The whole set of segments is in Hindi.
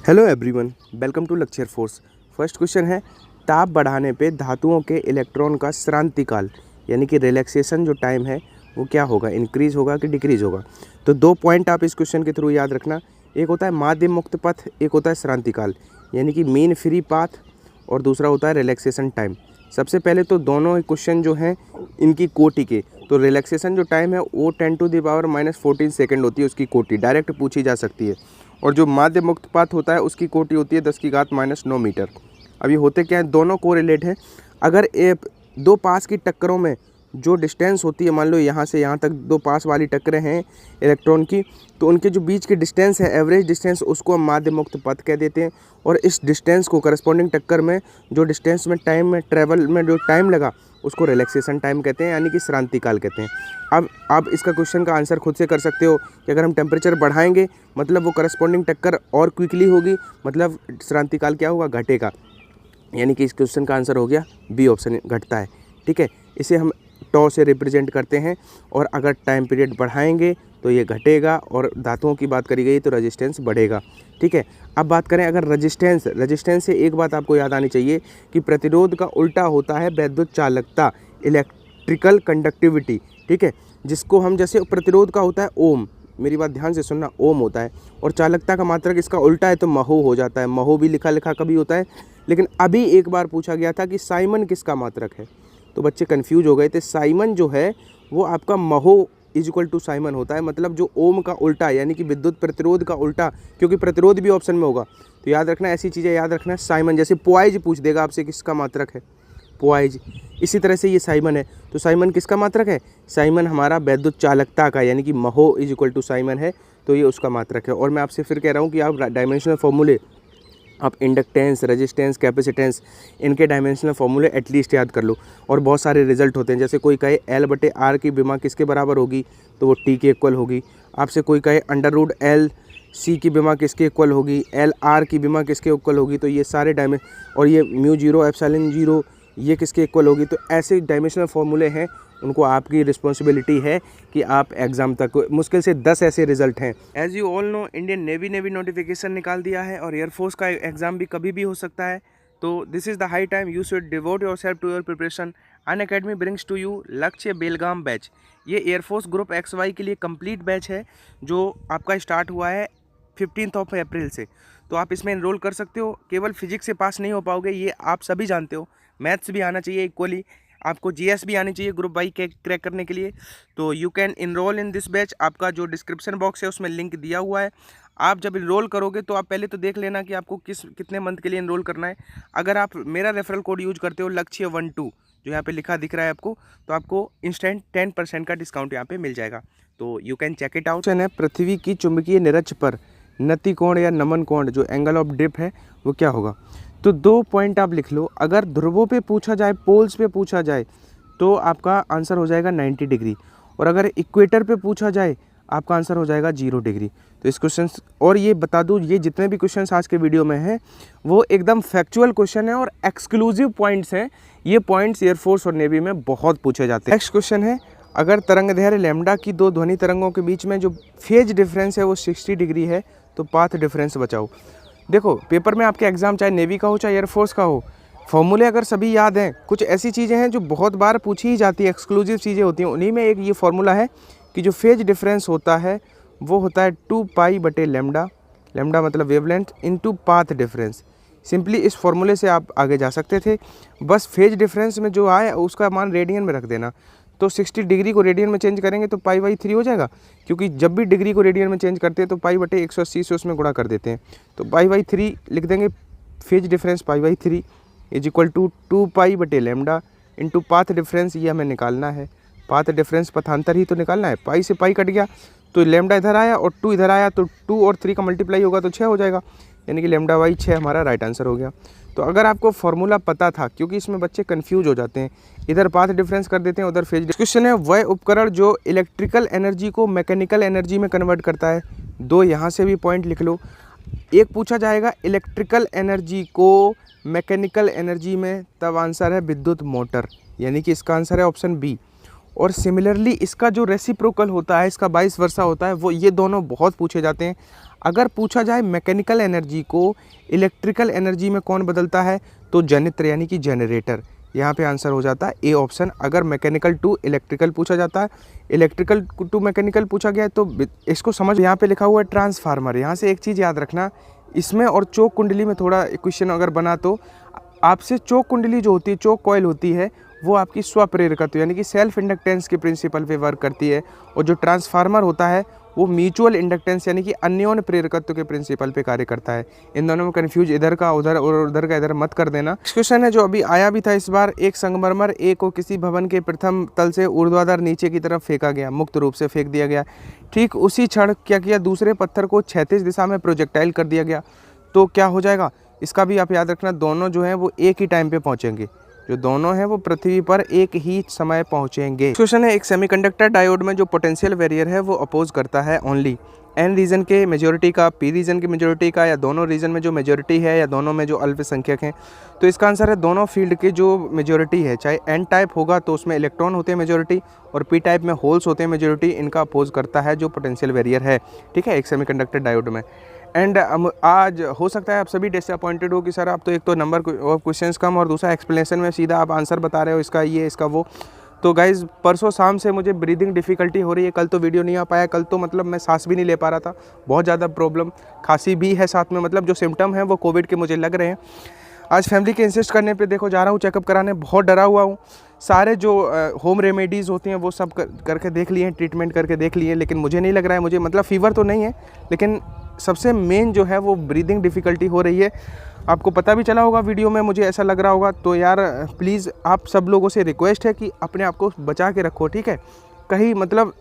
Hello everyone, welcome to lecture force. First question है, ताप बढ़ाने पे धातुओं के इलेक्ट्रॉन का श्रांतिकाल यानी कि रिलैक्सेशन जो टाइम है वो क्या होगा, इंक्रीज होगा कि डिक्रीज होगा। तो 2 पॉइंट आप इस क्वेश्चन के थ्रू याद रखना। एक होता है माध्य मुक्त पथ, एक होता है श्रांतिकाल यानी कि मीन फ्री पाथ, और दूसरा होता है रिलैक्सेशन टाइम। सबसे पहले तो दोनों क्वेश्चन जो हैं इनकी कोटि के, तो रिलैक्सेशन जो टाइम है वो 10⁻⁻14 सेकेंड होती है, उसकी कोटि डायरेक्ट पूछी जा सकती है। और जो माध्य मुक्त पाथ होता है उसकी कोटि होती है 10⁻⁹ मीटर। अब ये होते क्या है, दोनों कोरिलेट हैं। अगर दो पास की टक्करों में जो डिस्टेंस होती है, मान लो यहाँ से यहाँ तक दो पास वाली टक्करें हैं इलेक्ट्रॉन की, तो उनके जो बीच की डिस्टेंस है, एवरेज डिस्टेंस, उसको हम माध्य मुक्त पथ कह देते हैं। और इस डिस्टेंस को करस्पॉन्डिंग टक्कर में जो डिस्टेंस में टाइम में ट्रैवल में जो टाइम लगा उसको रिलैक्सेशन टाइम कहते हैं, यानी कि श्रांतिकाल कहते हैं। अब आप इसका क्वेश्चन का आंसर खुद से कर सकते हो कि अगर हम टेम्परेचर बढ़ाएंगे मतलब वो करस्पॉन्डिंग टक्कर और क्विकली होगी, मतलब श्रांतिकाल क्या होगा, घटेगा। यानी कि इस क्वेश्चन का आंसर हो गया बी ऑप्शन, घटता है। ठीक है, इसे हम टॉ से रिप्रेजेंट करते हैं। और अगर टाइम पीरियड बढ़ाएंगे तो ये घटेगा, और धातुओं की बात करी गई तो रेजिस्टेंस बढ़ेगा। ठीक है, अब बात करें अगर रेजिस्टेंस से एक बात आपको याद आनी चाहिए कि प्रतिरोध का उल्टा होता है वैद्युत चालकता, इलेक्ट्रिकल कंडक्टिविटी। ठीक है, जिसको हम, जैसे प्रतिरोध का होता है ओम, मेरी बात ध्यान से सुनना, ओम होता है, और चालकता का मात्रक इसका उल्टा है तो महो हो जाता है। महो भी लिखा लिखा कभी होता है, लेकिन अभी एक बार पूछा गया था कि साइमन किसका मात्रक है, तो बच्चे कंफ्यूज हो गए थे। साइमन जो है वो आपका महो इक्वल टू साइमन होता है, मतलब जो ओम का उल्टा यानी कि विद्युत प्रतिरोध का उल्टा, क्योंकि प्रतिरोध भी ऑप्शन में होगा तो याद रखना, ऐसी चीज़ें याद रखना। साइमन, जैसे पोआइज पूछ देगा आपसे किसका मात्रक है, पोआइज, इसी तरह से ये साइमन है। तो साइमन किसका मात्रक है, साइमन हमारा वैद्युत चालकता का, यानी कि महो इक्वल टू साइमन है, तो ये उसका मात्रक है। और मैं आपसे फिर कह रहा हूँ कि आप डायमेंशनल फॉर्मूले, आप इंडक्टेंस, रेजिस्टेंस, कैपेसिटेंस, इनके डायमेंशनल फॉर्मूले एटलीस्ट याद कर लो। और बहुत सारे रिजल्ट होते हैं, जैसे कोई कहे L/R की विमा किसके बराबर होगी तो वो T के इक्वल होगी। आपसे कोई कहे √LC की विमा किसके इक्वल होगी, LR की विमा किसके इक्वल होगी, तो ये सारे और ये μ0 ε0 ये किसके इक्वल होगी। तो ऐसे डायमेंशनल फॉर्मूले हैं, उनको आपकी रिस्पॉन्सिबिलिटी है कि आप एग्जाम तक, मुश्किल से 10 ऐसे रिजल्ट हैं। As you all know, Indian navy ने भी नोटिफिकेशन निकाल दिया है और एयरफोर्स का एग्जाम भी कभी भी हो सकता है। तो this is the high time you should devote yourself to your preparation. Unacademy brings to you Lakshya Belgaum batch. ये एयरफोर्स ग्रुप XY के लिए कंप्लीट बैच है जो आपका स्टार्ट हुआ है 15 अप्रैल से। तो आप इसमें इनरोल कर सकते हो। केवल फिजिक्स से पास नहीं हो पाओगे, ये आप सभी जानते हो, मैथ्स भी आना चाहिए इक्वली, आपको GS भी आनी चाहिए ग्रुप वाई क्रैक करने के लिए। तो you can enroll in this batch. आपका जो डिस्क्रिप्शन बॉक्स है उसमें लिंक दिया हुआ है। आप जब इनरोल करोगे तो आप पहले तो देख लेना कि आपको कितने मंथ के लिए इनरोल करना है। अगर आप मेरा रेफरल कोड यूज करते हो लक्ष्य 12 जो यहाँ पे लिखा दिख रहा है आपको, तो आपको इंस्टेंट 10% का डिस्काउंट यहाँ पे मिल जाएगा। तो you can check it out. है पृथ्वी की चुंबकीय निरक्ष पर नति कोण या नमन कोण, जो एंगल ऑफ ड्रिप है वो क्या होगा। तो 2 पॉइंट आप लिख लो। अगर ध्रुवों पे पूछा जाए, पोल्स पे पूछा जाए तो आपका आंसर हो जाएगा 90 डिग्री, और अगर इक्वेटर पे पूछा जाए आपका आंसर हो जाएगा 0 डिग्री। तो इस क्वेश्चन, और ये बता दूँ, ये जितने भी क्वेश्चन आज के वीडियो में हैं वो एकदम फैक्चुअल क्वेश्चन है और एक्सक्लूसिव पॉइंट्स हैं। ये पॉइंट्स एयरफोर्स और नेवी में बहुत पूछे जाते हैं। नेक्स्ट क्वेश्चन है, अगर तरंगदैर्घ्य लैम्डा की 2 ध्वनि तरंगों के बीच में जो फेज डिफरेंस है वो 60 डिग्री है तो पाथ डिफरेंस बताओ। देखो, पेपर में आपके एग्जाम चाहे नेवी का हो चाहे एयरफोर्स का हो, फॉर्मूले अगर सभी याद हैं, कुछ ऐसी चीज़ें हैं जो बहुत बार पूछी ही जाती है, एक्सक्लूसिव चीज़ें होती हैं, उन्हीं में एक ये फार्मूला है कि जो फेज डिफरेंस होता है वो होता है 2π/λ, लैम्डा मतलब wavelength, into path difference. Simply इस फॉर्मूले से आप आगे जा सकते थे। बस फेज डिफरेंस में जो आए उसका मान रेडियन में रख देना। तो 60 डिग्री को रेडियन में चेंज करेंगे तो π/3 हो जाएगा, क्योंकि जब भी डिग्री को रेडियन में चेंज करते हैं तो π/180 से उसमें गुणा कर देते हैं। तो π/3 लिख देंगे, phase difference π/3 is equal to 2π/λ into path difference, ये हमें निकालना है। पाथ डिफरेंस पथांतर ही तो निकालना है। पाई से पाई कट गया तो लैम्डा इधर आया और 2 इधर आया, तो 2 और 3 का मल्टीप्लाई होगा तो 6 हो जाएगा, यानी कि λ/6 हमारा राइट आंसर हो गया। तो अगर आपको फॉर्मूला पता था, क्योंकि इसमें बच्चे कंफ्यूज हो जाते हैं, इधर पाथ डिफरेंस कर देते हैं, उधर फेज। क्वेश्चन है, वह उपकरण जो इलेक्ट्रिकल एनर्जी को मैकेनिकल एनर्जी में कन्वर्ट करता है। 2 यहाँ से भी पॉइंट लिख लो। एक पूछा जाएगा इलेक्ट्रिकल एनर्जी को मैकेनिकल एनर्जी में, तब आंसर है विद्युत मोटर, यानी कि इसका आंसर है ऑप्शन बी। और सिमिलरली इसका जो रेसिप्रोकल होता है, इसका वाइस वर्सा होता है, वो ये दोनों बहुत पूछे जाते हैं। अगर पूछा जाए मैकेनिकल एनर्जी को इलेक्ट्रिकल एनर्जी में कौन बदलता है, तो जनित्र यानी कि जनरेटर। यहाँ पे आंसर हो जाता है ए ऑप्शन। अगर मैकेनिकल टू इलेक्ट्रिकल पूछा जाता है, इलेक्ट्रिकल टू मैकेनिकल पूछा गया है, तो इसको समझ। यहाँ पे लिखा हुआ है ट्रांसफार्मर। यहाँ से एक चीज़ याद रखना, इसमें और चोक कुंडली में थोड़ा क्वेश्चन अगर बना तो आपसे चोक कुंडली जो होती है, चोक कॉइल होती है, वो आपकी स्वप्रेरकत्व यानी कि सेल्फ इंडक्टेंस के प्रिंसिपल पे वर्क करती है, और जो ट्रांसफार्मर होता है वो म्यूचुअल इंडक्टेंस यानी कि अन्योन्य प्रेरकत्व के प्रिंसिपल पे कार्य करता है। इन दोनों में कन्फ्यूज इधर का उधर और उधर का इधर मत कर देना। क्वेश्चन है जो अभी आया भी था इस बार, एक संगमरमर ए को किसी भवन के प्रथम तल से ऊर्ध्वाधर नीचे की तरफ फेंका गया, मुक्त रूप से फेंक दिया गया। ठीक उसी क्षण क्या किया, दूसरे पत्थर को क्षैतिज दिशा में प्रोजेक्टाइल कर दिया गया, तो क्या हो जाएगा। इसका भी आप याद रखना, दोनों जो हैं वो एक ही टाइम पे पहुंचेंगे, जो दोनों हैं वो पृथ्वी पर एक ही समय पहुंचेंगे। क्वेश्चन है, एक सेमीकंडक्टर डायोड में जो पोटेंशियल बैरियर है वो अपोज करता है ओनली एन रीजन के मेजॉरिटी का, पी रीजन की मेजॉरिटी का, या दोनों रीजन में जो मेजॉरिटी है, या दोनों में जो अल्पसंख्यक हैं। तो इसका आंसर है दोनों फील्ड के जो मेजॉरिटी है, चाहे एन टाइप होगा तो उसमें इलेक्ट्रॉन होते हैं मेजॉरिटी, और पी टाइप में होल्स होते हैं मेजॉरिटी, इनका अपोज करता है जो पोटेंशियल बैरियर है। ठीक है, एक सेमीकंडक्टर डायोड में। एंड आज हो सकता है आप सभी डिसअपॉइंटेड हो कि सर आप तो एक तो नंबर ऑफ क्वेश्चंस कम और दूसरा एक्सप्लेनेशन में सीधा आप आंसर बता रहे हो, इसका ये इसका वो। तो गाइज़ परसों शाम से मुझे ब्रीदिंग डिफ़िकल्टी हो रही है, कल तो वीडियो नहीं आ पाया, कल तो मतलब मैं सांस भी नहीं ले पा रहा था, बहुत ज़्यादा प्रॉब्लम, खांसी भी है साथ में, मतलब जो सिम्टम हैं वो कोविड के मुझे लग रहे हैं। आज फैमिली के इंसिस्ट करने पे देखो जा रहा हूँ चेकअप कराने, बहुत डरा हुआ हूँ। सारे जो होम रेमेडीज़ होती हैं वो सब करके देख लिए हैं, ट्रीटमेंट करके देख लिए, लेकिन मुझे नहीं लग रहा है, मुझे मतलब फ़ीवर तो नहीं है, लेकिन सबसे मेन जो है वो ब्रीदिंग डिफ़िकल्टी हो रही है। आपको पता भी चला होगा वीडियो में, मुझे ऐसा लग रहा होगा। तो यार प्लीज़ आप सब लोगों से रिक्वेस्ट है कि अपने आप को बचा के रखो, ठीक है। कहीं मतलब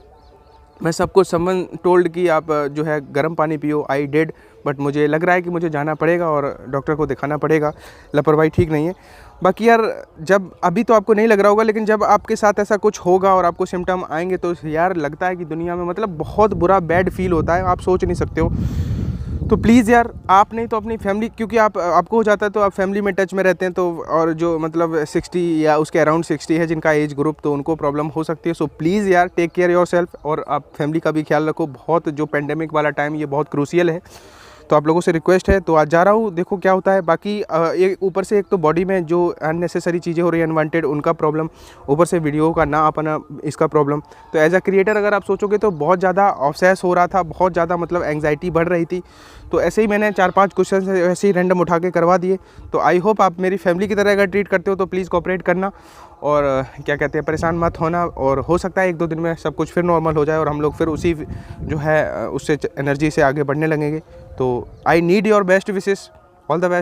मैं सबको समवन टोल्ड कि आप जो है गर्म पानी पियो, आई डेड, बट मुझे लग रहा है कि मुझे जाना पड़ेगा और डॉक्टर को दिखाना पड़ेगा, लापरवाही ठीक नहीं है। बाकी यार जब अभी तो आपको नहीं लग रहा होगा, लेकिन जब आपके साथ ऐसा कुछ होगा और आपको सिम्टम आएंगे तो यार लगता है कि दुनिया में मतलब बहुत बुरा बैड फील होता है, आप सोच नहीं सकते हो। तो प्लीज़ यार आप नहीं तो अपनी फैमिली, क्योंकि आपको हो जाता है तो आप फैमिली में टच में रहते हैं, तो और जो मतलब 60 या उसके अराउंड 60 है जिनका एज ग्रुप, तो उनको प्रॉब्लम हो सकती है। सो प्लीज़ यार टेक केयर योर सेल्फ, और आप फैमिली का भी ख्याल रखो। बहुत जो पेंडेमिक वाला टाइम ये बहुत क्रूशियल है, तो आप लोगों से रिक्वेस्ट है। तो आज जा रहा हूँ, देखो क्या होता है। बाकी ये ऊपर से एक तो बॉडी में जो अननेसेसरी चीज़ें हो रही है अनवांटेड, उनका प्रॉब्लम, ऊपर से वीडियो का ना अपना इसका प्रॉब्लम। तो एज अ क्रिएटर अगर आप सोचोगे तो बहुत ज़्यादा ऑब्सेस हो रहा था, बहुत ज़्यादा मतलब एंग्जाइटी बढ़ रही थी। तो ऐसे ही मैंने 4-5 क्वेश्चन ऐसे ही रैंडम उठा के करवा दिए। तो आई होप आप मेरी फैमिली की तरह अगर ट्रीट करते हो तो प्लीज़ कोऑपरेट करना, और क्या कहते हैं परेशान मत होना। और हो सकता है 1-2 दिन में सब कुछ फिर नॉर्मल हो जाए और हम लोग फिर उसी जो है उससे एनर्जी से आगे बढ़ने लगेंगे। तो I need your best wishes, all the best.